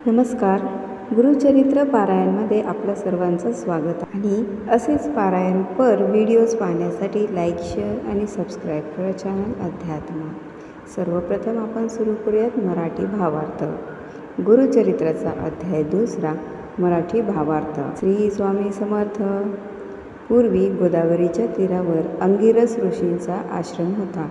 नमस्कार. गुरुचरित्र पारायणमध्ये आपलं सर्वांचं स्वागत आहे. आणि असेच पारायणपर व्हिडिओज पाहण्यासाठी लाईक, शेअर आणि सबस्क्राईब करा चॅनल अध्यात्म. सर्वप्रथम आपण सुरू करूयात मराठी भावार्थ. गुरुचरित्राचा अध्याय 2 मराठी भावार्थ. श्री स्वामी समर्थ. पूर्वी गोदावरीच्या तीरावर अंगिरस ऋषींचा आश्रम होता.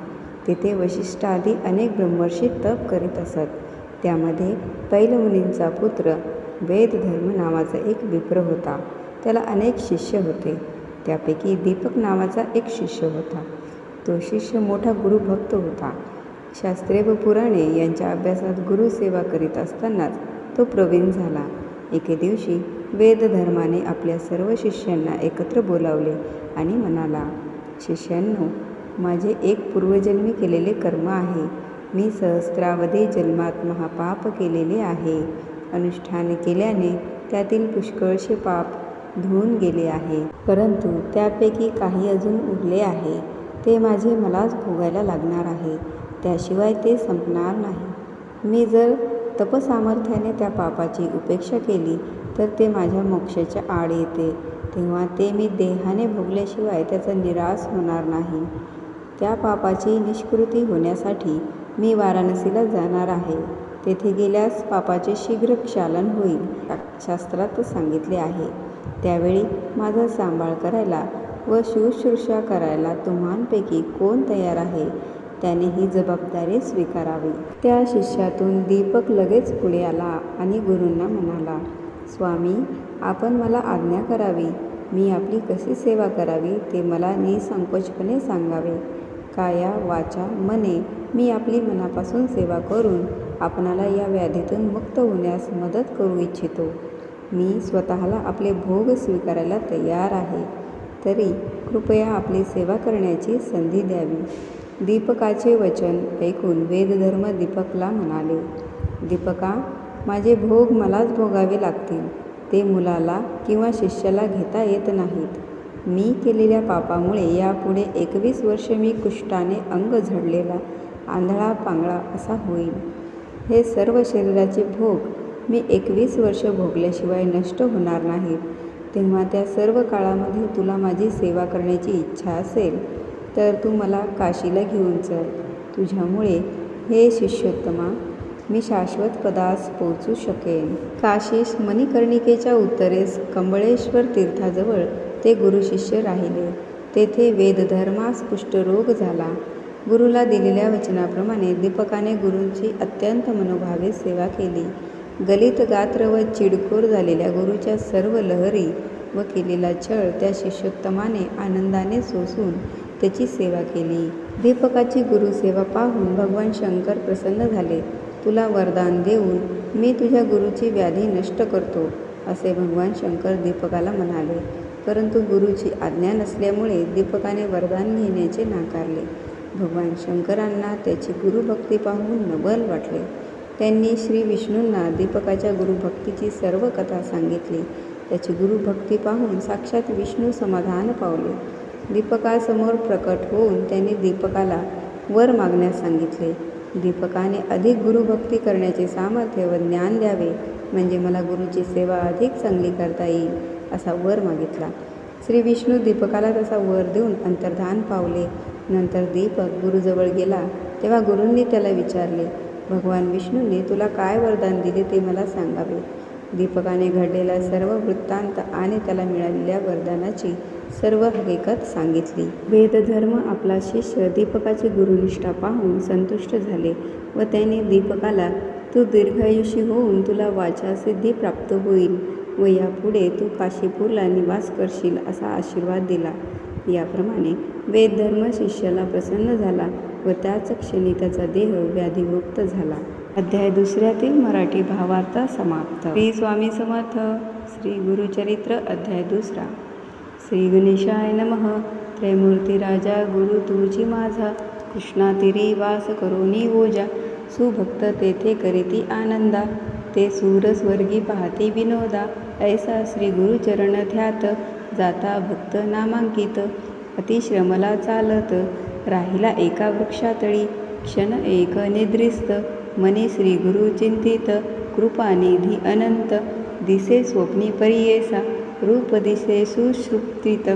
तेथे वशिष्ठादी अनेक ब्रह्मर्षी तप करीत असत. त्यामध्ये पैलमुनींचा पुत्र वेदधर्म नावाचा एक विप्र होता. त्याला अनेक शिष्य होते. त्यापैकी दीपक नावाचा एक शिष्य होता. तो शिष्य मोठा गुरुभक्त होता. शास्त्रे व पुराणे यांच्या अभ्यासात गुरुसेवा करीत असतानाच तो प्रवीण झाला. एके दिवशी वेदधर्माने आपल्या सर्व शिष्यांना एकत्र बोलावले आणि म्हणाला, शिष्यांनो, माझे एक पूर्वजन्मी केलेले कर्म आहे. मी सहस्रावधी जन्मात महापाप केलेले आहे. अनुष्ठान केल्याने त्यातील पुष्कळसे पाप धुवून गेले आहे. परंतु त्यापैकी काही अजून उरले आहे. ते माझे मलाच भोगायला लागणार आहे. त्याशिवाय ते संपणार नाही. मी जर तपसामर्थ्याने त्या पापाची उपेक्षा केली तर ते माझ्या मोक्षाच्या आड येते. तेव्हा ते मी देहाने भोगल्याशिवाय त्याचा निराश होणार नाही. त्या पापाची निष्कृती होण्यासाठी मी वाराणसीला जाणार आहे. तेथे गेल्यास पापाचे शीघ्र क्षालन होईल, शास्त्रात सांगितले आहे. त्यावेळी माझा सांभाळ करायला व शुश्रूषा करायला तुम्हांपैकी कोण तयार आहे, त्याने ही जबाबदारी स्वीकारावी. त्या शिष्यातून दीपक लगेच पुढे आला आणि गुरूंना म्हणाला, स्वामी, आपण मला आज्ञा करावी. मी आपली कशी सेवा करावी ते मला निसंकोचपणे सांगावे. काया वाचा मने मी आपली मनापासून सेवा करून आपणाला या व्याधीतून मुक्त होण्यास मदत करू इच्छितो. मी स्वतःला आपले भोग स्वीकारायला तयार आहे. तरी कृपया आपली सेवा करण्याची संधी द्यावी. दीपकाचे वचन ऐकून वेदधर्म दीपकला म्हणाले, दीपका, माझे भोग मलाच भोगावे लागतील. ते मुलाला किंवा शिष्याला घेता येत नाहीत. मी केलेल्या पापामुळे यापुढे 21 वर्ष मी कुष्ठाने अंग झडलेला आंधळा पांगळा असा होईल. हे सर्व शरीराचे भोग मी 21 वर्ष भोगल्याशिवाय नष्ट होणार नाहीत. तेव्हा त्या सर्व काळामध्ये तुला माझी सेवा करण्याची इच्छा असेल तर तू मला काशीला घेऊन चल. तुझ्यामुळे हे शिष्योत्तमा मी शाश्वत पदास पोचू शकेन. काशीस मणिकर्णिकेच्या उत्तरेस कंबळेश्वर तीर्थाजवळ ते गुरुशिष्य राहिले. तेथे वेदधर्मास कुष्ठरोग झाला. गुरुला दिलेल्या वचनाप्रमाणे दीपकाने गुरूंची अत्यंत मनोभावे सेवा केली. गलित गात्र व चिडखोर झालेल्या गुरुच्या सर्व लहरी व केलेला छळ त्या शिष्योत्तमाने आनंदाने सोसून त्याची सेवा केली. दीपकाची गुरुसेवा पाहून भगवान शंकर प्रसन्न झाले. तुला वरदान देऊन मी तुझ्या गुरुची व्याधी नष्ट करतो, असे भगवान शंकर दीपकाला म्हणाले. परंतु गुरुची आज्ञा नसल्यामुळे दीपकाने वरदान घेण्याचे नाकारले. भगवान शंकरांना त्याची गुरुभक्ती पाहून नवल वाटले. त्यांनी श्री विष्णूंना दीपकाच्या गुरुभक्तीची सर्व कथा सांगितली. त्याची गुरुभक्ती पाहून साक्षात विष्णू समाधान पावले. दीपकासमोर प्रकट होऊन त्यांनी दीपकाला वर मागण्यास सांगितले. दीपकाने अधिक गुरुभक्ती करण्याचे सामर्थ्य व ज्ञान द्यावे, म्हणजे मला गुरुची सेवा अधिक चांगली करता येईल, असा वर मागितला. श्री विष्णू दीपकाला तसा वर देऊन अंतर्धान पावले. नंतर दीपक गुरुजवळ गेला तेव्हा गुरूंनी त्याला विचारले, भगवान विष्णूंनी तुला काय वरदान दिले ते मला सांगावे. दीपकाने घडलेला सर्व वृत्तांत आणि त्याला मिळालेल्या वरदानाची सर्व हकीकत सांगितली. वेदधर्म आपला शिष्य दीपकाची गुरुनिष्ठा पाहून संतुष्ट झाले व त्याने दीपकाला तू दीर्घायुषी होऊन तुला वाचासिद्धी प्राप्त होईल व यापुढे तू काशीपूरला निवास करशील असा आशीर्वाद दिला. याप्रमाणे वेदधर्म शिष्याला प्रसन्न झाला व त्याच क्षणी त्याचा देह व्याधिमुक्त झाला. अध्याय 2 मराठी भावार्थ समाप्त. श्री स्वामी समर्थ. श्री गुरुचरित्र अध्याय 2. श्री गणेशाय नमः. त्रयमूर्ती राजा गुरु तुझी माझा, कृष्णातीरी वास करोनी ओजा. सुभक्त तेथे करीती आनंदा, ते सूरस्वर्गी पाहती विनोदा. ऐसा श्री गुरुचरण ध्यात, जाता भक्त नामांकित. अतिश्रमला चालत, राहिला एका वृक्षातळी. क्षण एक निद्रिस्त, मनी श्री गुरु चिंतित. कृपानिधी अनंत, दिसे स्वप्नी परियेसा, रूप दिसे सुश्रुप्तित,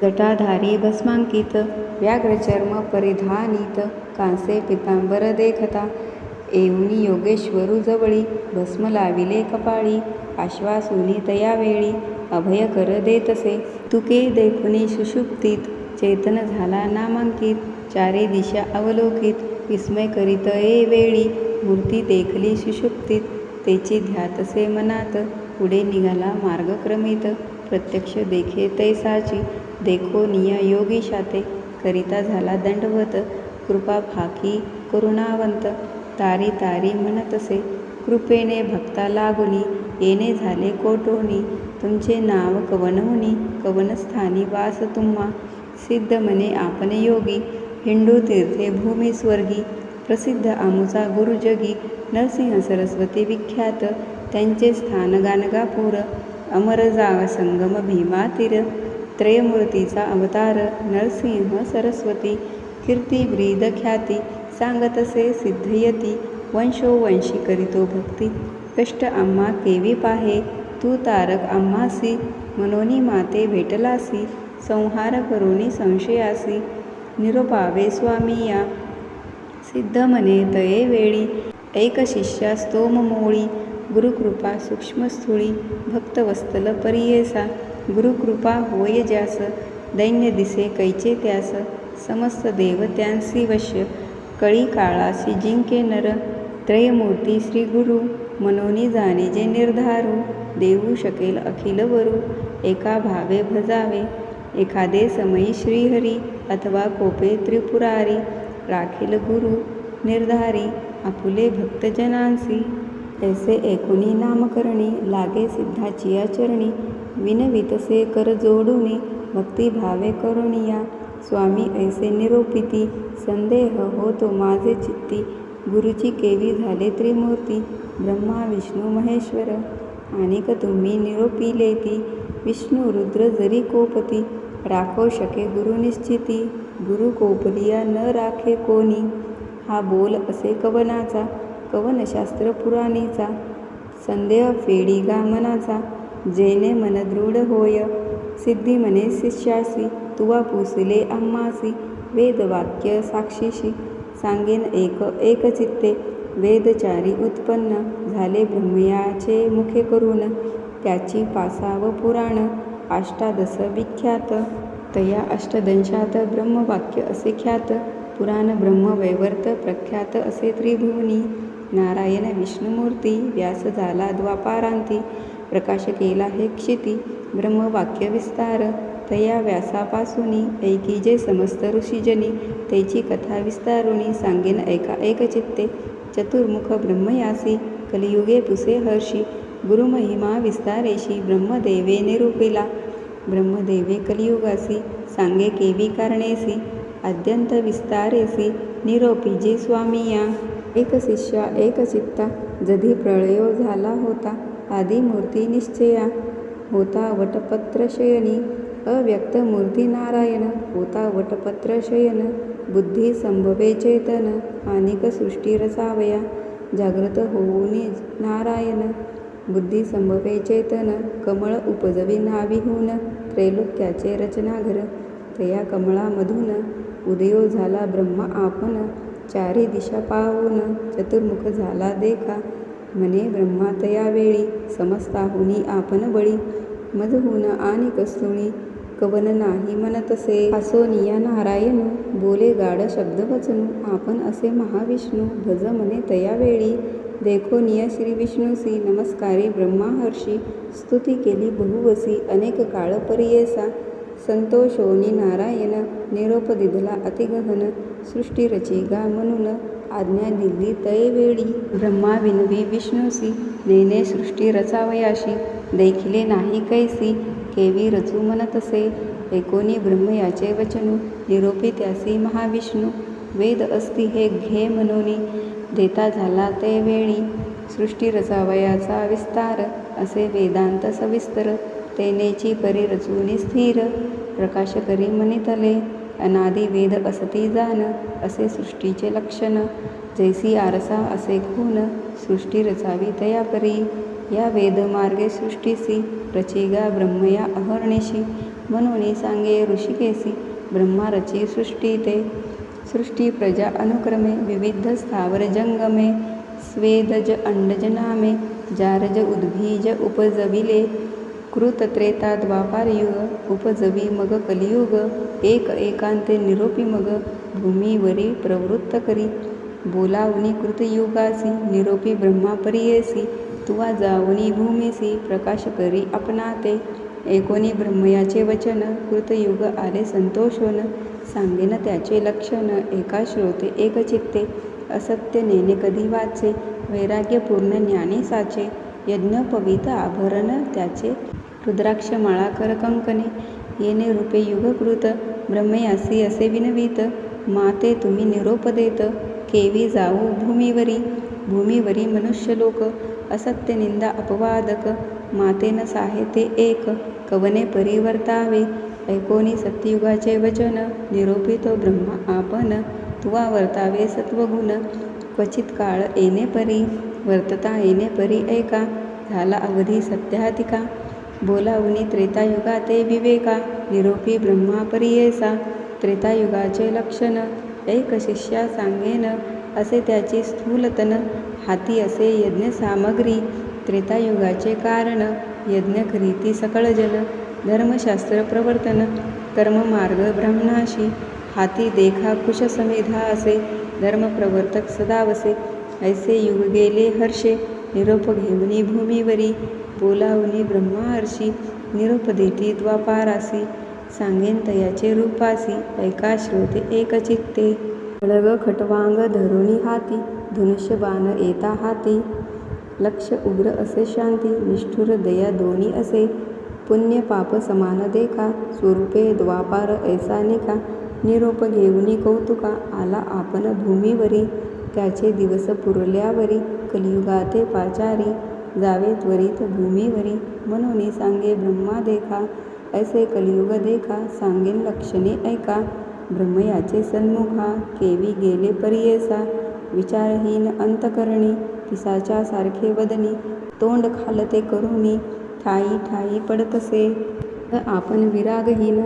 जटाधारी भस्मांकित, व्याघ्रचर्म परिधानित, कांसे पितांबर देखता, येऊनी योगेश्वरू जवळी, भस्म लाविले कपाळी, आश्वासुनी तयावेळी, अभय कर देतसे, तुके देखुनी सुषुप्तीत, चेतन झाला नामांकित, चारी दिशा अवलोकित, विस्मय करीत ये वेळी, मूर्ती देखली सुषुप्तीत, तेची ध्यातसे मनात, पुढे निघाला मार्ग क्रमित, प्रत्यक्ष देखे तैसाची, देखो निया योगीशाते, करिता झाला दंडवत, कृपा फाकी करुणावंत, तारी तारी म्हणतसे, कृपेने भक्ता लागुनी, येणे झाले कोटोनी, तुमचे नाव कवनहुनी, कवनस्थानी वास तुम्हा, सिद्ध मने आपण योगी, हिंडू तीर्थे भूमी स्वर्गी, प्रसिद्ध आमुचा गुरुजगी, नरसिंह सरस्वती विख्यात, त्यांचे स्थान गाणगापूर, अमर जाग संगम भीमा तीर, त्रयमूर्तीचा अवतार नरसिंह सरस्वती, कीर्ती ब्रीद ख्याती, सांगतसे सिद्धयती, वंशोवंशी करीतो भक्ती, कष्ट आम्हा केवी पाहे, तू तारक आम्हासी, मनोनी माते भेटलासी, संहार करोनी संशयासी, निरोपावे स्वामी या, सिद्ध मने तये वेळी, एक शिष्या स्तोम मोळी, गुरुकृपा सूक्ष्मस्थूळी, भक्तवत्सल परियेसा, गुरुकृपा होय ज्यास, दैन्य दिसे कैचे त्यास, समस्त देव त्यांसी वश्य, कळी काळासी जिंके नर, त्रयमूर्ती श्री गुरु, मनोनी जाणे जे निर्धारू, देऊ शकेल अखिल वरू, एका भावे भजावे, एखादे समयी श्रीहरी, अथवा कोपे त्रिपुरारी, राखील गुरु निर्धारी, आपुले भक्तजनांसी, ऐसे ऐकुनी नामकरणी, लागे सिद्धाचिया चरणी, विनवितसे कर जोडुनी, भक्तिभावे करुणिया, स्वामी ऐसे निरोपिती, संदेह होतो माझे चित्ती, गुरुची केवी झाले त्रिमूर्ती, ब्रह्मा विष्णू महेश्वर, आणिक तुम्ही निरोपिलेती, विष्णू रुद्र जरी कोपती, राखो शके गुरु निश्चिती, गुरु कोपलिया न राखे कोणी, हा बोल असे कवनाचा, कवनशास्त्र पुराणीचा, संदेह फेडी गा मनाचा, जेने मन दृढ होय, सिद्धी मने शिष्यासी, तुवा पुसले आम्हासी, वेदवाक्य साक्षीशी, सांगेन एक चित्ते, वेदचारी उत्पन्न, झाले ब्रह्मयाचे मुखे करून, त्याची पासाव पुराण, अष्टादश विख्यात, तया अष्टदंशात ब्रह्मवाक्य असे ख्यात, पुराण ब्रह्म वैवर्त प्रख्यात असे त्रिभुवनी, नारायण विष्णुमूर्ती, व्यास झाला द्वापारांती, प्रकाश केला हे क्षिती, ब्रह्मवाक्य विस्तार, तया व्यासापासूनी, ऐकी जे समस्त ऋषीजनी, तेची कथा विस्तारुनी, सांगेन ऐका एक चित्ते, चतुर्मुख ब्रह्मयासी, कलियुगे पुसे हर्षी, गुरुमहिमा विस्तारेशी, ब्रह्मदेवे निरूपिला, ब्रह्मदेवे कलियुगासी, सांगे केवी कारणेसी, अद्यंत विस्तारेसी, निरोपी जे स्वामिया, एक शिष्या एक चित्ता, जधी प्रळयो झाला होता, आदिमूर्ती निश्चया, होता वटपत्र शयनी, अव्यक्त मूर्ती नारायण, होता वटपत्र शयन, बुद्धी संभवे चेतन, अनेक सृष्टी रचावया, जागृत होऊनी नारायण, बुद्धी संभवे चेतन, कमळ उपजवी नाविहून, त्रैलोक्याचे रचनाघर, तया कमळामधून, उदयो झाला ब्रह्मा आपण, चारी दिशा पाहून, चतुर्मुख झाला देखा, म्हणे ब्रह्मा तया वेळी, समस्ताहुनी आपण बळी, मधहून आणि कस्तुणी, कवन नाही म्हणतसे, असोनिया नारायण, बोले गाढ शब्द वचनू, आपण असे महाविष्णू, भज म्हणे तया वेळी, देखो निया श्री विष्णूसी, नमस्कारी ब्रह्मा हर्षी, स्तुती केली बहुवसी, अनेक काळ परियेसा, संतोषोनी नारायण, निरोप दिधला अतिगहन, सृष्टी रची गा म्हणून, आज्ञा दिली तये वेळी, ब्रह्मा विनवी विष्णूसी, नेने सृष्टी रचावयाशी, देखिले नाही कैसी, केवी रचू म्हणतसे, एकोणी ब्रह्म याचे वचनू, निरोपी त्यासी महाविष्णू, वेद असती हे घे म्हणूनी, देता झाला ते वेळी, सृष्टी रचावयाचा विस्तार, असे वेदांत सविस्तर, तेनेची परी रचूनी स्थिर, प्रकाश करी मनितले, अनादि वेद असती जान, असे सृष्टीचे लक्षण, जैसी आरसा असे खून सृष्टी रचावी तया परी. या वेदमार्गे सृष्टीसी रचिगा ब्रह्मया अहर्निशी. म्हणून सांगे ऋषिकेसी ब्रह्मा रची सृष्टी ते. सृष्टी प्रजा अनुक्रमे विविध स्थावर जंगमे. स्वेदज अंडज नामे जारज उद्भिज उपजविले. कृत त्रेता द्वापार युग उपजवी मग कलियुग. एक एकांते निरोपी मग भूमीवरी प्रवृत्त करी. बोलावनी कृतयुगासी निरोपी ब्रह्मा परियेसी. तुवा जावनी भूमीसी प्रकाश करी आपणाते. एकोणी ब्रह्मयाचे वचन कृतयुग आले संतोषोन. सांगेन त्याचे लक्षण एका श्रोते एक चित्ते. असत्य नेने कधी वाचे वैराग्य पूर्ण ज्ञानी साचे. यज्ञोपवीत आभरण त्याचे रुद्राक्ष माळा कर कंकणे. येणे रूपे युगकृत ब्रह्मयासी असे विनवीत. माते तुम्ही निरोप देत केवी जाऊ भूमीवरी. भूमीवरी मनुष्यलोक असत्य निंदा अपवादक. मातेन साहेते एक कवने परिवर्तावे. ऐकोनी सत्ययुगाचे वचन निरोपित ब्रह्मा आपण. तुवा वर्तावे सत्वगुण क्वचित काळ येणे परी. वर्तता येणे परी ऐका झाला अवधी सत्यातिका. बोलावनी त्रेतायुगाते विवेका निरोपी ब्रह्मा परियेसा. त्रेतायुगाचे लक्षण एक शिष्या सांगेन असे त्याची स्थूलतन. हाती असे यज्ञ सामग्री त्रेतायुगाचे कारण. यज्ञ करीती सकळ जन धर्मशास्त्र प्रवर्तन. कर्ममार्ग ब्राह्मणाशी हाती देखा कुश समिधा असे. धर्मप्रवर्तक सदावसे ऐसे युग गेले हर्षे. निरोप घेऊनी भूमीवरी बोलावनी ब्रह्माहर्षी. निरोप देती द्वापारासी सांगेन तयाचे रूपासी. ऐका श्रोते एक चित्ते. खळग खटवांग धरुणी हाती धनुष्य बाण येता हाती. लक्ष उग्र असे शांती निष्ठुर दया दोन्ही असे. पुण्य पाप समान देखा स्वरूपे द्वापार ऐसा निका. निरोप घेऊनी कौतुका आला आपण भूमीवरी. त्याचे दिवस पुरल्यावरी कलियुगाते पाचारी. जावे त्वरित भूमीवरी म्हणून सांगे ब्रह्मा देखा. ऐसे कलियुग देखा सांगेन लक्षणे ऐका. ब्रह्मयाचे सन्मुखा केवी गेले परियेसा. विचारहीन अंतकरणी पिसाच्या सारखे वदनी. तोंड खालते करुणी ठाई ठाई पडतसे. आपण विरागहीन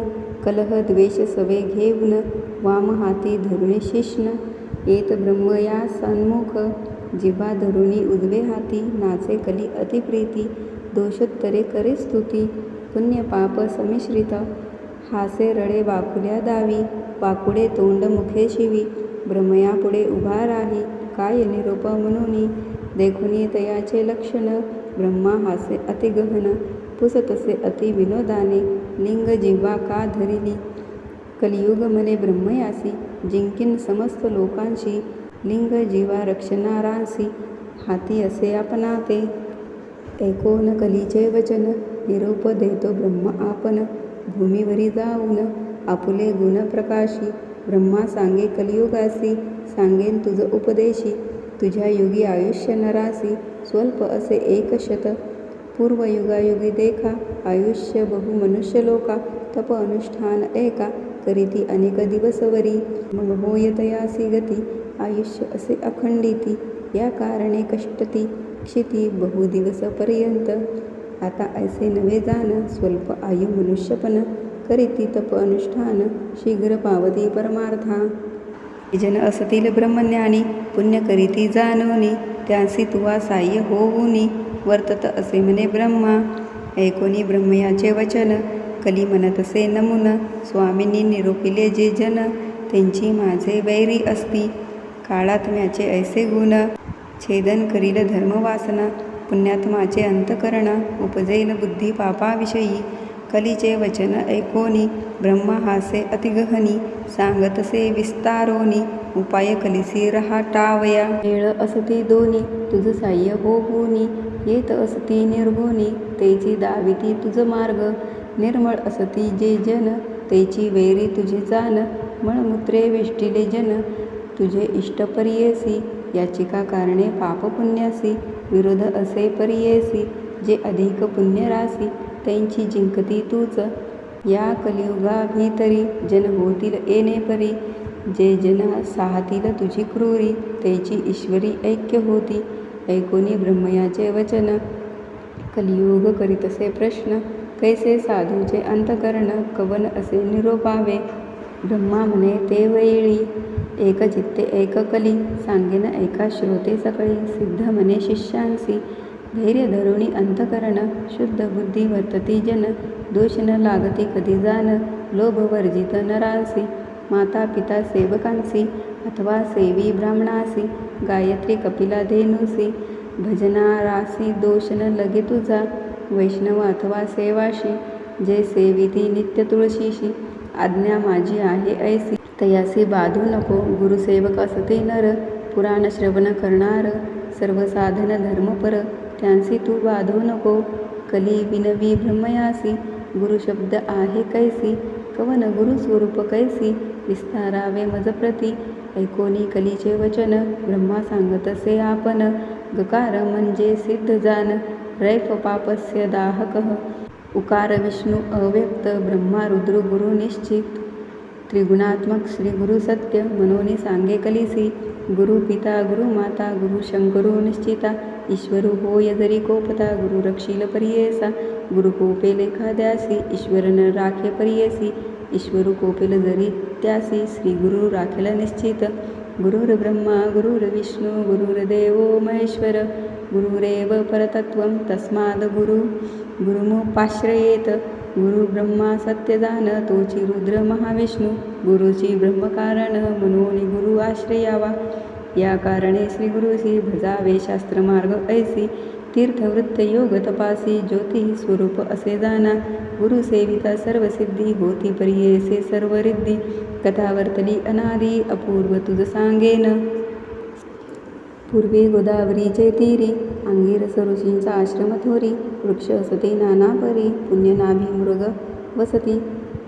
कलह द्वेष सवे घेऊन. वाम हाती धरुणी शिष्ण येत ब्रह्मया सन्मुख. जिव्हा धरुणी उजवे हाती नाचे कली अतिप्रीती. दोषोत्तरे करे स्तुती पुण्य पाप समिश्रित. हासे रडे वाकुल्या दावी वाकुडे तोंड मुखे शिवी. ब्रह्मयापुढे उभा राही काय निरोप म्हणूनी. देखुनी तयाचे लक्षण ब्रह्मा हासे अतिगहन. पुसतसे अति विनोदाने लिंग जिव्हा का धरिली. कलियुग मने ब्रह्मयासी जिंकीन समस्त लोकांशी. लिंग जीवा रक्षणारांसी हाती असे आपणाते. ऐकोन कलीचे वचन निरोप देतो ब्रह्म आपण. भूमीवरी जाऊन आपुले गुण प्रकाशी. ब्रह्मा सांगे कलियुगासी सांगेन तुझ उपदेशी. तुझ्या युगी आयुष्य नरासी स्वल्प असे 100. पूर्व युगायुगी देखा आयुष्य बहु मनुष्यलोका. तप अनुष्ठान ऐका करीती अनेक दिवसवरी. मग होय तयासी गती आयुष्य असे अखंडिती. या कारणे कष्टती क्षिती बहुदिवस पर्यंत. आता ऐसे नवे जाण स्वल्प आयु मनुष्यपण. करीती तप अनुष्ठान शीघ्र पावती परमार्था. जन असतील ब्रह्मज्ञानी पुण्य करीती जाणोनी. त्यांसी तुवा साह्य होऊनी वर्तत असे म्हणे ब्रह्मा. ऐकोनी ब्रह्मयाचे वचन कली म्हणतसे नमुन. स्वामींनी निरोपिले जे जन त्यांची माझे वैरी असती. काळात्म्याचे ऐसे गुण छेदन करील धर्मवासना. पुण्यात्माचे अंतकरण उपजैन बुद्धी पापाविषयी. कलीचे वचन ऐकोनी ब्रह्मा हासे अतिगहनी. सांगतसे विस्तारोनी उपाय कलिसी रहाटावया. वेळ असती दोनी तुझ साह्य होऊनी. येत असती निर्गुणी तेची दाविती तुझ मार्ग. निर्मळ असती जे जन तेची वैरी तुझे जाण. मळमूत्रे वेष्टिले जन तुझे इष्ट परियेसी. याचिका कारणे पाप पुण्यासी विरोध असे परियेसी. जे अधिक पुण्यरासी त्यांची जिंकती तूच. या कलियुगा भीतरी जन होतील येणे परी. जे जन साहतील तुझी क्रूरी, त्याची ईश्वरी ऐक्य होती. ऐकोनी ब्रह्मयाचे वचन, कलियुग करीतसे प्रश्न. कैसे साधूचे अंतकरण, कवन असे निरोपावे. ब्रह्मा म्हणे ते वेळी, एक चित्ते एक कली. सांगेन ऐका श्रोते सकळी, सिद्ध म्हणे शिष्यांसी. धैर्य धरुणी अंतकरण, शुद्ध बुद्धी वर्तती जन. दोष न लागती कधी जाण, लोभ वर्जित नरांसी. माता पिता सेवकांसी, अथवा सेवी ब्राह्मणासी. गायत्री कपिला धेनुसी, भजनारासी दोष न लगे तुझा. वैष्णव अथवा सेवाशी, जे सेविती नित्य तुळशीशी. आज्ञा माझी आहे ऐसी, तयासी बाधू नको. गुरुसेवक असते नर, पुराण श्रवण करणार. सर्व साधन धर्मपर, त्यांसी तू बाधू नको. कली विनवी ब्रह्मयासी, गुरुशब्द आहे कैसी. कवन गुरुस्वरूप कैसी, विस्तारावे मज प्रती. ऐकोनी कलीचे वचन, ब्रह्मा सांगतसे आपण. गकार म्हणजे सिद्ध जान, रैफ पापस्य दाहकः. उकार विष्णू अव्यक्त, ब्रह्मा रुद्र गुरु निश्चित. त्रिगुणात्मक श्री गुरु सत्य, मनोनी सांगे कलिसी. गुरु पिता गुरु माता, गुरु शंकरू निश्चिता. ईश्वरू होय जरी कोपता, गुरु रक्षील परियेसा. गुरु कोपेल एखाद्यासी, ईश्वर न राखे परियेसी. ईश्वरू कोपेल जरी त्यासी, श्री गुरु राखेल निश्चित. गुरुर ब्रह्मा गुरुर्विष्णू, गुरुर्देवो महेश्वर. गुरुरेव परतत्वं, तस्माद् गुरुमुपाश्रयेत. गुरु ब्रह्मा सत्य जान, तोची रुद्र महाविष्णू. गुरुची ब्रह्मकारण, मनोनी गुरु आश्रयावा. या कारणे श्री गुरुसी, भजावे शास्त्रमार्ग ऐसी. तीर्थवृत्त योग तपासी, ज्योती स्वरूप असे जाना. गुरु सेविता सर्व सिद्धी, होती परियेसे सर्व रिद्धी. कथा वर्तली अनादी, अपूर्व तुझ सांगेन. पूर्वी गोदावरीचे तीरी, अंगिरस ऋषींचा आश्रम थोरी. वृक्ष असते नाना परी, पुण्यनाभी मृग वसती.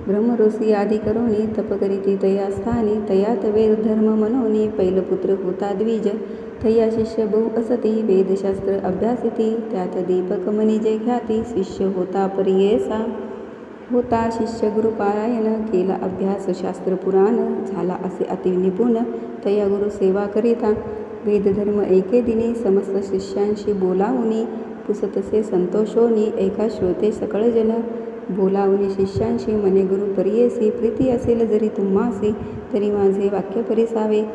ब्रह्मऋषी आदी करोनी, तप करीती तया स्थानी. तयात वेद धर्म मनोनी, पैलपुत्र होता द्विज. तया शिष्य बहु असती, वेदशास्त्र अभ्यासिती. त्यात दीपक मनिजे ख्याती, शिष्य होता परियेसा. होता शिष्य गुरुपारायण, केला अभ्यास शास्त्र पुराण. झाला असे अति निपुण, तया गुरु सेवा करिता. वेदधर्म एके दिनी, समस्त शिष्यांशी बोलावुनी. पुसतसे संतोषोनी, ऐका श्रोते सकळ जन. बोलावुनी शिष्यांशी, मने गुरु परियेसी. प्रीती असेल जरी तुम्हासी, तरी माझे वाक्य परिसावे.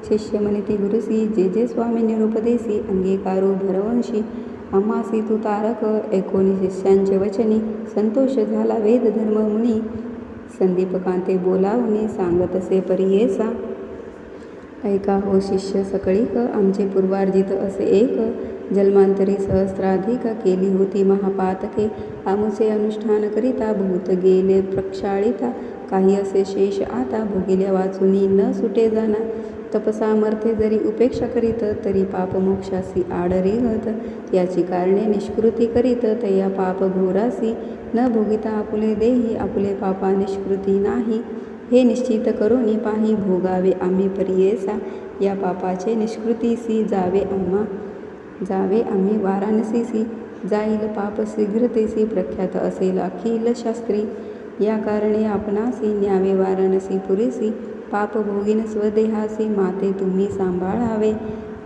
शिष्य म्हणती गुरुसी, जे जे स्वामी निरुपदेसी. अंगीकारू भरवंशी, आम्हासी तू तारक. ऐकोनी शिष्यांचे वचनी, संतोष झाला वेदधर्म मुनी. संदीपकांते बोलावुनी, सांगतसे परियेसा. ऐका हो शिष्य सकळीक, आमचे पूर्वार्जित असे एक. जन्मांतरी सहस्राधिक, केली होती महापातके. आमुचे अनुष्ठान करिता, बहुत गेले प्रक्षाळिता. काही असे शेष आता, भोगिल्या वाचुनी न सुटे जाना. तपसामर्थ्ये जरी उपेक्षा करीत, तरी पाप मोक्षासी आड रिगत. याची कारणे निष्कृती करीत, तया पाप घोरासी. न भोगिता आपुले देही, आपुले पापा निष्कृती नाही. हे निश्चित करोनी पाही, भोगावे आम्ही परियेसा. या पापाचे निष्कृतीसी, जावे आम्ही वाराणसीसी. जाईल पाप शीघ्रतेसी, प्रख्यात असेल अखिल शास्त्री. या कारणे आपणासी, न्यावे वाराणसी पुरीसी. पाप भोगीन स्वदेहासी, माते तुम्ही सांभाळावे.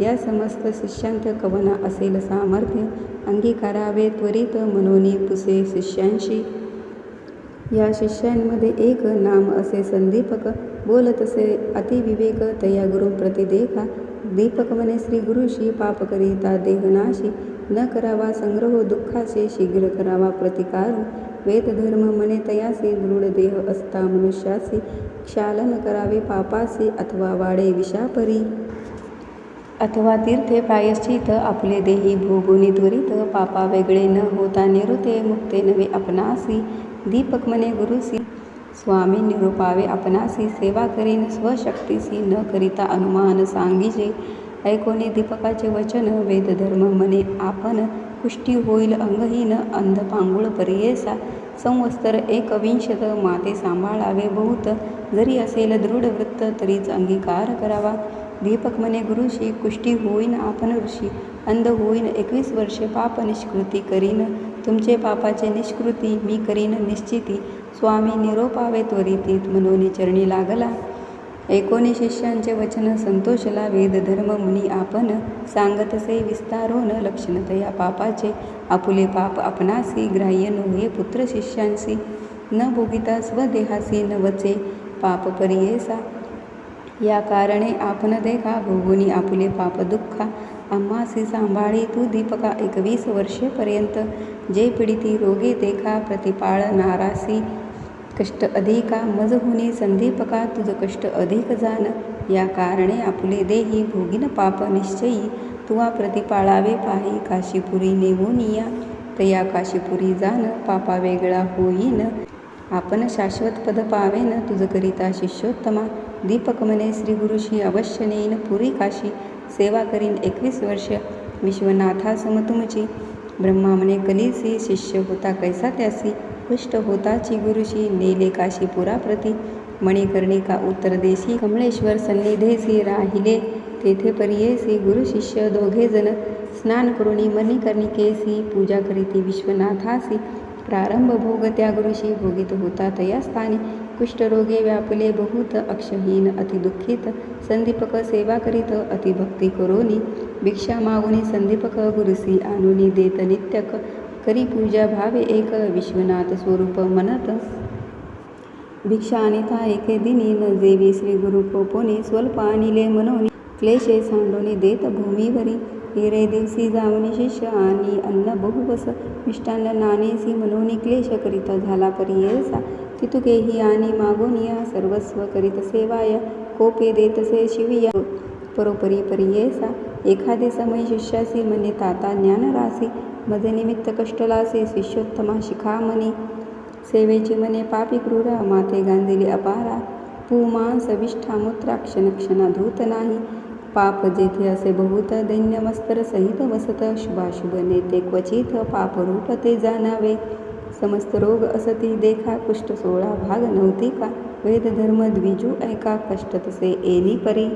या समस्त शिष्यांत कवना असेल सामर्थ्य, अंगीकारावे त्वरित. मनोनी पुसे शिष्यांशी. या शिष्यांमध्ये एक नाम असे संदीपक. बोलतसे अतिविवेक, तया गुरु प्रतिदेखा. दीपक म्हणे श्री गुरुशी, पाप करिता देहनाशी. न करावा संग्रह दुःखाचे, शीघ्र करावा प्रतिकारू. वेदधर्म म्हणे तयासी, दृढ देह असता मनुष्यासी. क्षालन करावे पापासी, अथवा वाडे विषापरी. अथवा तीर्थे प्रायश्चित, आपले देही भोगुनी त्वरित. पापा वेगळे न होता निवृत्ते, मुक्ते नवे आपणासी. दीपक म्हणे गुरुसी, स्वामी निरूपावे आपणासी. सेवा करीन स्वशक्तीसी, न करिता अनुमान सांगिजे. ऐकोनी दीपकाचे वचन, वेदधर्म म्हणे आपण. पुष्टी होईल अंगहीन, अंध पांगुळ परियेसा. संवत्सर 21 माते सांभाळावे बहुत. जरी असेल दृढ वृत्त, तरीच अंगीकार करावा. दीपक म्हणे गुरुशी, कुष्टी होईन आपण ऋषी. अंध होईन 21 वर्षे, पाप निष्कृती करीन. तुमचे पापाचे निष्कृती मी करीन निश्चिती. स्वामी निरोपावे त्वरितीत, मनोनी चरणी लागला. ऐकोनी शिष्यांचे वचन संतोषला वेद धर्म मुनी आपण सांगतसे विस्तारोन लक्षणतया पापाचे आपुले पाप आपणासी ग्राह्य नोहे पुत्र शिष्यांसी न भोगिता स्वदेहासी न वचे पाप परियेसा या कारणे आपण देखा भोगुनी आपुले पाप दुःखा आम्हासी सांभाळी तू दीपका 21 वर्षेपर्यंत जे पीडिती रोगे देखा प्रतिपाळ नारासी कष्ट अधिका मजहुनी संदीपका तुझ कष्ट अधिक जाण या कारणे आपुले देही भोगिन पाप निश्चयी तुवा प्रतिपाळावे पाही काशीपुरी नेवोनिया तया काशीपुरी जाण पापा वेगळा होईन आपण शाश्वत पद पावेन तुझ करिता शिष्योत्तमा दीपक म्हणे श्री गुरुशी अवश्य नेईन पुरी काशी सेवा करीन 21 वर्ष विश्वनाथा सम तुमची ब्रह्मा म्हणे कलीसी शिष्य होता कैसा त्यासी पुष्ट होताची गुरुशी नेले काशीपुरा प्रती मणिकर्णिका उत्तर देशी कमळेश्वर सन्निधेसी राहिले तेथे परियेसी गुरु शिष्य दोघे जण स्नान करुणी मणिकर्णिकेसी पूजा करीती विश्वनाथासी प्रारंभ भोग त्या गुरुशी भोगित होता तया स्थानी कुष्ठरोगे व्यापले बहुत अक्षहीन अतिदुःखित संदीपक सेवा करीत अतिभक्ती करोनी भिक्षा मागुनी संदीपक गुरुसी आणुनी देत नित्यक करी पूजा भावे एक विश्वनाथ स्वरूप मनत भिक्षा अनिथा एके दिनी न जेवी श्री गुरु कोपोनी स्वल्प आणिले मनोनी क्लेशे सांडोनी देत भूमीवरी हिरे दिवसी जावनी शिष्य आणि अन्न बहुवस मिष्टान्न नाणेसी मनोनी क्लेश करीत झाला परियेसा तितुकेही आणि मागोनिया सर्वस्व करीत सेवाय कोपे देतसे शिविया परोपरी परियेसा एखादे समय शिष्यासी म्हणे ताता ज्ञानरासी मजे निमित्त कष्टलासी शिष्योत्तमा शिखामणी सेवेची म्हणे पापी क्रूरा माते गांजिले अपारा पुमांस विष्ठा मूत्रा क्षणक्षणा धूत नाही पाप जेथे असे बहुत दैन्यमस्तर सहित वसत शुभाशुभ नेते क्वचित पापरूप ते जाणावे समस्त रोग असती देखा कुष्ठ 16 भाग नव्हती का वेद धर्म द्विजू ऐका कष्ट तसे एनी परी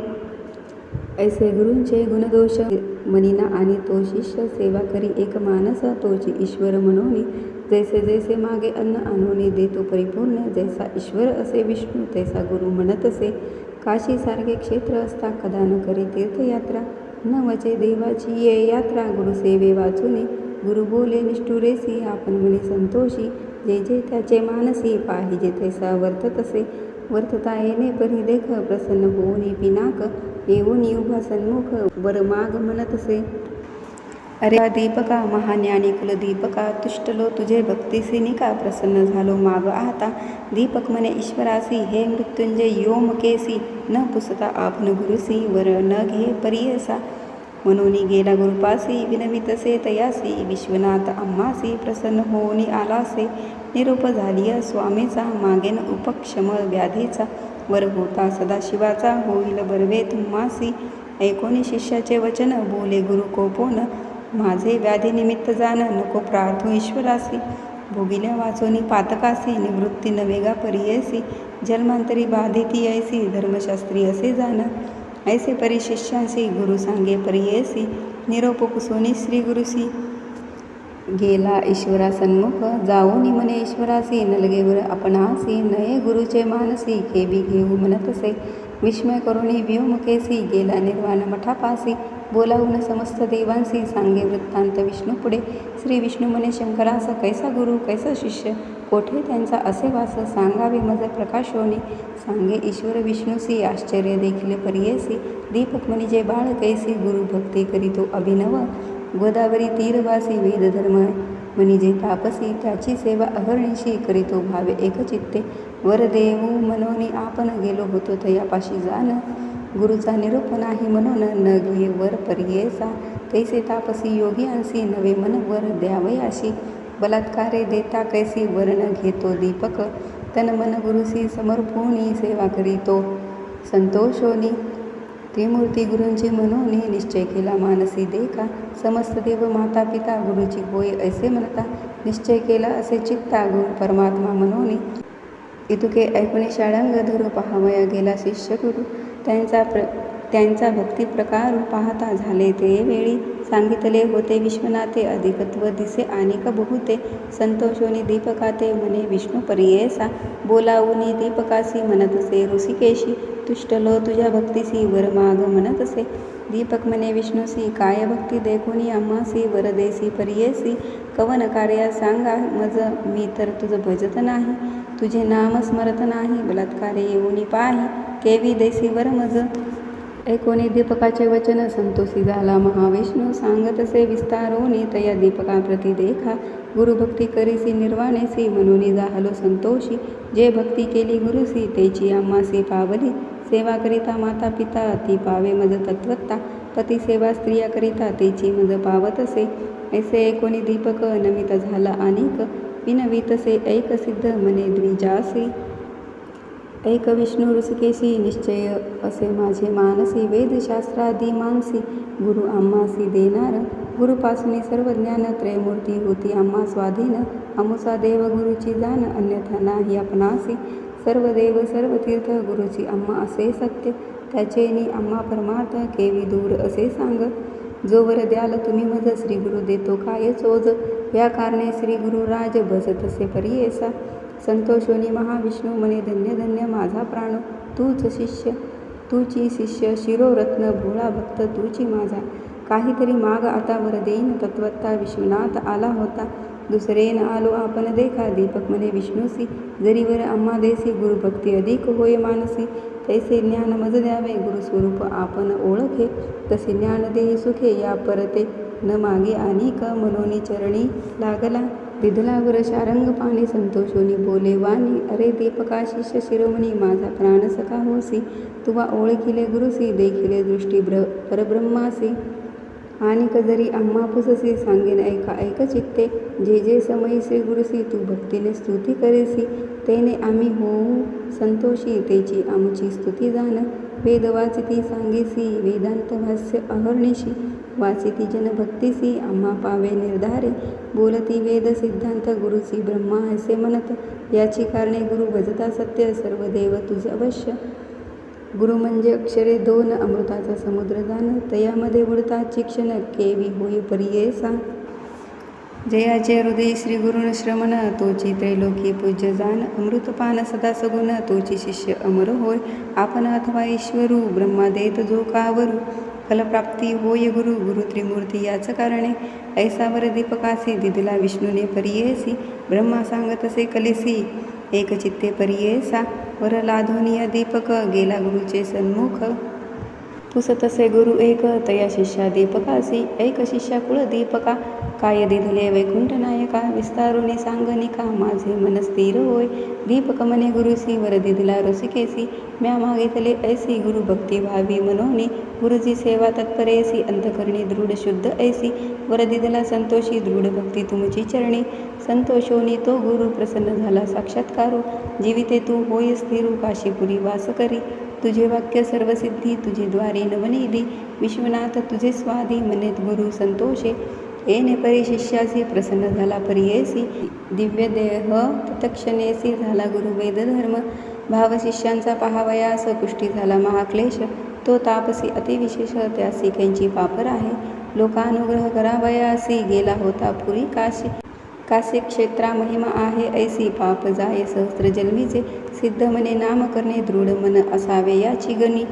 ऐसे गुरूंचे गुणदोष मनीना आणि तो शिष्य सेवा करी एक मानस तोची ईश्वर मनोनी जैसे जैसे मागे अन्न आणून देतो परिपूर्ण जैसा ईश्वर असे विष्णू तैसा गुरु म्हणतसे काशी सारखे क्षेत्र असता कदा न करी तीर्थयात्रा न वचे देवाची ये यात्रा गुरुसेवे वाचुनी गुरु बोले निष्ठुरेसी आपण म्हणे संतोषी जे जे त्याचे मानसी पाहिजे तैसा वर्ततसे वर्तता येणे परी देख प्रसन्न होऊनी पिनाक येऊनी उभा सन्मुख वर माग म्हणतसे अरे दीपका महाज्ञानी कुलदीपका तुष्टलो तुझे भक्तीसी निका प्रसन्न झालो माग आता दीपक म्हणे ईश्वरासी हे मृत्युंजय योम केसी न पुसता आपण गुरुसी वर न घे परियसा मनोनी गेला गुरुपासी विनवितसे तयासी विश्वनाथ आम्हासी प्रसन्न होऊनी आलासे निरोप झालिया स्वामीचा मागेन उपक्षम व्याधीचा वर होता सदाशिवाचा होईल बरवे तुम्हासी ऐकोनी शिष्याचे वचन बोले गुरु कोपोन माझे व्याधी निमित्त जाण नको प्रार्थू ईश्वरासी भोगिल्या वाचोनी पातकासी निवृत्ती नवेगा परियेसी जन्मांतरी बाधिती ऐसी धर्मशास्त्री असे जाण ऐसे परी शिष्यांसी गुरु सांगे परियेसी निरोप कुसोनी श्री गुरुसी गेला ईश्वरा सन्मुख जाऊनी मने ईश्वरासी नलगेवर आपणासी नये गुरुचे मानसी खेबी घेऊ म्हणतसे विस्मय करुणी व्योमकेसी गेला निर्वाण मठापासी बोलावून समस्त देवांसी सांगे वृत्तांत विष्णू पुढे श्री विष्णू म्हणे शंकरास कैसा गुरु कैसा शिष्य कोठे त्यांचा असे वास सांगावे मज प्रकाशोनी सांगे ईश्वर विष्णूसी आश्चर्य देखील परियेसी दीपक म्हणे जे बाळ कैसी गुरु भक्ती करीतो अभिनव गोदावरी तीरवासी वेदधर्म म्हणी जे तापसी त्याची सेवा अहर्निशी करीतो भावे एकचित्ते वर देऊ मनोनी आपण गेलो होतो तयापाशी जाण गुरुचा निरोप नाही म्हणून न घे वर परियेसा तैसे तापसी योगी अंसी नवे मन वर द्यावयाशी बलात्कारे देता कैसी वर्ण घेतो दीपक तन मन गुरुसी समर्पूनी सेवा करीतो संतोषोनी त्रिमूर्ती गुरूंची मनोनी निश्चय केला मानसी देखा समस्त देव माता पिता गुरुची होय ऐसे म्हणता निश्चय केला असे चित्ता गुरु परमात्मा मनोनी इतुके ऐकुणे शाळंग धरू पहावया गेला शिष्य गुरु त्यांचा भक्ती प्रकार पाहता झाले ते वेळी सांगितले होते विश्वनाथे अधिकत्व दिसे अनेक बहुते संतोषोनी दीपकाते म्हणे विष्णू परियेसा बोलावूनी दीपकासी म्हणतसे ऋषिकेशी तुष्टलो तुझ्या भक्तीसी वर माग म्हणत असे. दीपक म्हणे विष्णूसी काय भक्ती देखोनी आम्हासी वर देसी परियेसी कवन कार्या सांगा मज मी तर तुझं भजत नाही. तुझे नाम स्मरत नाही बलात्कारे येऊनी पाही केवी देसी वर मज. ऐकोनी दीपकाचे वचन संतोषी झाला महाविष्णू सांगत असे विस्तारोनी तया दीपकाप्रती देखा. गुरुभक्ती करीसी निर्वाणेसी म्हणून झालो संतोषी. जे भक्ती केली गुरुसी तेची आम्हासी पावली. सेवा करिता माता पिता ती पावे मज तत्वत्ता. पती सेवा स्त्रिया करिता तेची मज पावत असे. ऐसे ऐकोनी दीपक नमित झाला अनेक विनवितसे ऐक सिद्ध मने द्विजासी. ऐक विष्णू ऋषिकेशी निश्चय असे माझे मानसी. वेदशास्त्रादी मानसी गुरु आम्हासी देणार. गुरुपासून सर्व ज्ञान त्रयमूर्ती होती आम्हा स्वाधीन. आमुसा देव गुरुची जाण अन्यथा नाही आपणासी. सर्व देव सर्व तीर्थ गुरुची आम्हा असे सत्य. त्याचेनी आम्हा परमार्थ केवी दूर असे सांग. जोवर द्याल तुम्ही मज श्री गुरु देतो काय चोज. या कारणे श्री गुरु राज भजत असे परियेसा. संतोषोनी महाविष्णू म्हणे धन्य धन्य माझा प्राण. तूच शिष्य तूची शिष्य शिरोरत्न भोळा भक्त तूची माझा. काहीतरी माग आता वर देईन तत्वत्ता विश्वनाथ आला होता. दुसरेन आलो आपण देखा. दीपक म्हणे विष्णूसी जरी वर आम्हा देसी गुरुभक्ती अधिक होय मानसी. तैसे ज्ञान मज द्यावे गुरुस्वरूप आपण ओळखे. तसे ज्ञान देही सुखे या परते न मागे अनेक. मनोनी चरणी लागला विधलावर शारंग पाणी संतोषोनी बोले वाणी. अरे दीपका शिष्य शिरोमणी माझा प्राण सखा होसी. तुवा ओळखिले गुरुसी देखिले दृष्टी परब्रह्मासी. आणिक जरी आम्हा पुससी सांगेन ऐका ऐक चित्ते. जे जे समयी श्री गुरुसी तू भक्तीने स्तुती करेसी. तेने आम्ही होऊ संतोषी तेची आमची स्तुती जाण. वेद वाचिती सांगेसी वेदांत भाष्य अहर्निशी. वाचिती जन भक्तीसी आम्हा पावे निर्धारे. बोलती वेद सिद्धांत गुरुची ब्रह्मा असे म्हणत. याची कारणे गुरु भजता सत्य सर्व देव तुझे अवश्य. गुरु म्हणजे अक्षरे दोन अमृताचा समुद्र जाण. तयामध्ये बुडता चिक्षण केवी होई परियेसा. जयाचे हृदय श्री गुरुन श्रमण तोची त्रैलोकी पूज्य जाण. अमृतपान सदा सगुण तोची शिष्य अमर होय. आपण अथवा ईश्वरू ब्रह्मा देत जो कावरू. फलप्राप्ती होय गुरु गुरु त्रिमूर्ती याच कारणे. ऐसावर दीपकासी दिदला विष्णूने परियेसी. ब्रह्मा सांगत असे कलिसी एक चित्ते परियेसा. वर लाधोनिया दीपक गेला गुरुचे सन्मुख. पुसतसे गुरु एक तया शिष्या दीपकासी. ऐक शिष्या कुळ दीपका काय दिधले वैकुंठ नायका. विस्तारुनी सांगनिका माझे मन स्थिर होय. दीपक मने गुरुसी वर दिधला ऋषिकेसी. म्या मागितले ऐसी गुरु भक्ती व्हावी मनोनी. गुरुजी सेवा तत्परेसी अंतकरणी दृढ शुद्ध ऐसी. वर दिधला संतोषी दृढ भक्ती तुमची चरणी. संतोषोनी तो गुरु प्रसन्न झाला साक्षात्कारो. जीविते तू होय स्थिरू काशीपुरी वास करी. तुझे वाक्य सर्वसिद्धी तुझे द्वारे नवनिधी. विश्वनाथ तुझे स्वाधी मनेत गुरु संतोषे. येणे परी शिष्यासी प्रसन्न झाला परियेसी. दिव्य देह तत्क्षणेसी झाला गुरु वेद धर्म. भाव शिष्यांचा पहावयास कुष्टी झाला महाक्लेश. तो तापसी अतिविशेष त्यासी कैंची पापर आहे. लोकानुग्रह करावयासी गेला होता पुरी काशी. काशी क्षेत्रा महिमा आहे ऐसी पाप जाय सहस्त्र जन्मीचे. सिद्ध मने नाम करणे दृढ मन असावे याची गणी.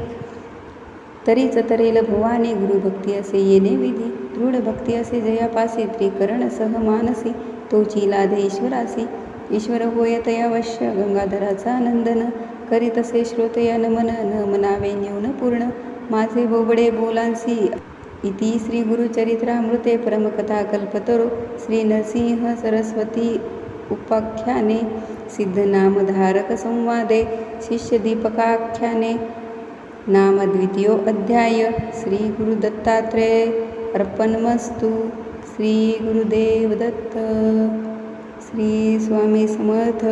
तरीच तरेल भुवाने गुरुभक्ती असे येणे विधी. दृढ भक्ती असे जयापासी त्रिकरण सह मानसी. तोची लाधे ईश्वरासी. ईश्वर होय तयावश्य गंगाधराचा नंदन. करीत असे श्रोतया नमन न मनावे न्यून पूर्ण. माझे बोबडे बोलांसी इति श्री गुरुचरित्रामृते परमकथा कल्पतरो. श्री नरसिंह सरस्वती उपाख्याने सिद्धनामधारक संवादे शिष्य दीपकाख्याने नाम द्वितीयो अध्याय. श्री गुरुदत्तात्रेय अर्पणमस्तु. श्री गुरुदेव दत्त. श्री स्वामी समर्थ.